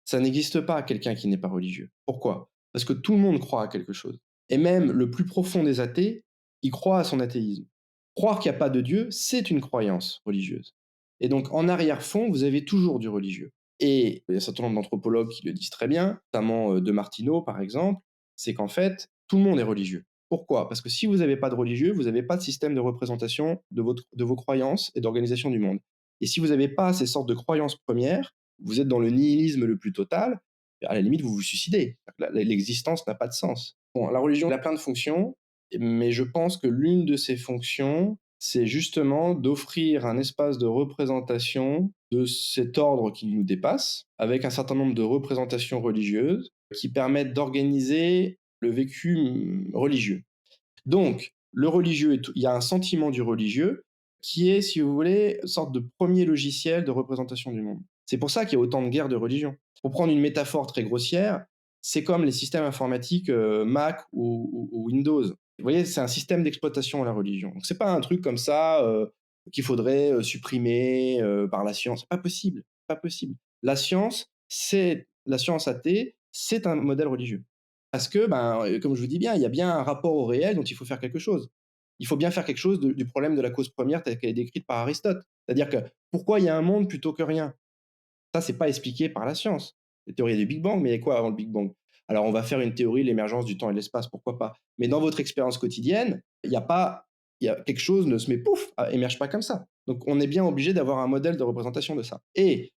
Ça n'existe pas quelqu'un qui n'est pas religieux. Pourquoi? Parce que tout le monde croit à quelque chose. Et même le plus profond des athées, il croit à son athéisme. Croire qu'il n'y a pas de Dieu, c'est une croyance religieuse. Et donc, en arrière-fond, vous avez toujours du religieux. Et il y a un certain nombre d'anthropologues qui le disent très bien, notamment de Martineau, par exemple, c'est qu'en fait, tout le monde est religieux. Pourquoi? Parce que si vous n'avez pas de religieux, vous n'avez pas de système de représentation de vos croyances et d'organisation du monde. Et si vous n'avez pas ces sortes de croyances premières, vous êtes dans le nihilisme le plus total, à la limite, vous vous suicidez. L'existence n'a pas de sens. Bon, la religion elle a plein de fonctions, mais je pense que l'une de ces fonctions, c'est justement d'offrir un espace de représentation de cet ordre qui nous dépasse, avec un certain nombre de représentations religieuses qui permettent d'organiser le vécu religieux. Donc, le religieux, il y a un sentiment du religieux qui est, si vous voulez, une sorte de premier logiciel de représentation du monde. C'est pour ça qu'il y a autant de guerres de religion. Pour prendre une métaphore très grossière, c'est comme les systèmes informatiques Mac ou Windows. Vous voyez, c'est un système d'exploitation à la religion. Donc, c'est pas un truc comme ça qu'il faudrait supprimer par la science. Pas possible, pas possible. La science athée, c'est un modèle religieux. Parce que, ben, comme je vous dis bien, il y a bien un rapport au réel dont il faut faire quelque chose. Il faut bien faire quelque chose du problème de la cause première telle qu'elle est décrite par Aristote. C'est-à-dire que pourquoi il y a un monde plutôt que rien? Ça, c'est pas expliqué par la science. Les théories du Big Bang, mais il y a quoi avant le Big Bang? Alors, on va faire une théorie de l'émergence du temps et de l'espace, pourquoi pas? Mais dans votre expérience quotidienne, il y a pas, il y a quelque chose ne se met pouf, émerge pas comme ça. Donc, on est bien obligé d'avoir un modèle de représentation de ça. Et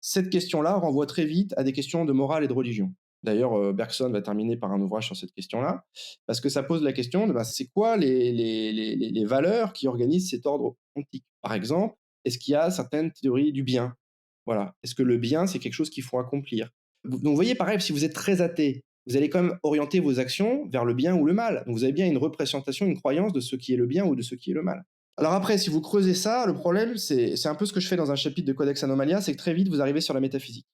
cette question-là renvoie très vite à des questions de morale et de religion. D'ailleurs, Bergson va terminer par un ouvrage sur cette question-là, parce que ça pose la question de, bah, c'est quoi les valeurs qui organisent cet ordre ontique? Par exemple, est-ce qu'il y a certaines théories du bien? Voilà. Est-ce que le bien, c'est quelque chose qu'il faut accomplir? Donc, vous voyez, pareil, si vous êtes très athée, vous allez quand même orienter vos actions vers le bien ou le mal. Donc, vous avez bien une représentation, une croyance de ce qui est le bien ou de ce qui est le mal. Alors après, si vous creusez ça, le problème, c'est un peu ce que je fais dans un chapitre de Codex Anomalia, c'est que très vite, vous arrivez sur la métaphysique.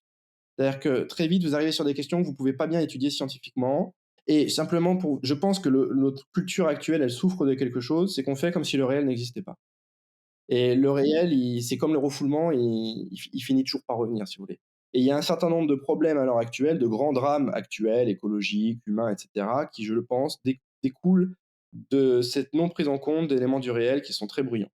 C'est-à-dire que très vite, vous arrivez sur des questions que vous pouvez pas bien étudier scientifiquement. Et simplement pour, je pense que notre culture actuelle, elle souffre de quelque chose, c'est qu'on fait comme si le réel n'existait pas. Et le réel, c'est comme le refoulement, il finit toujours par revenir, si vous voulez. Et il y a un certain nombre de problèmes à l'heure actuelle, de grands drames actuels, écologiques, humains, etc., qui, je le pense, découlent de cette non prise en compte d'éléments du réel qui sont très bruyants.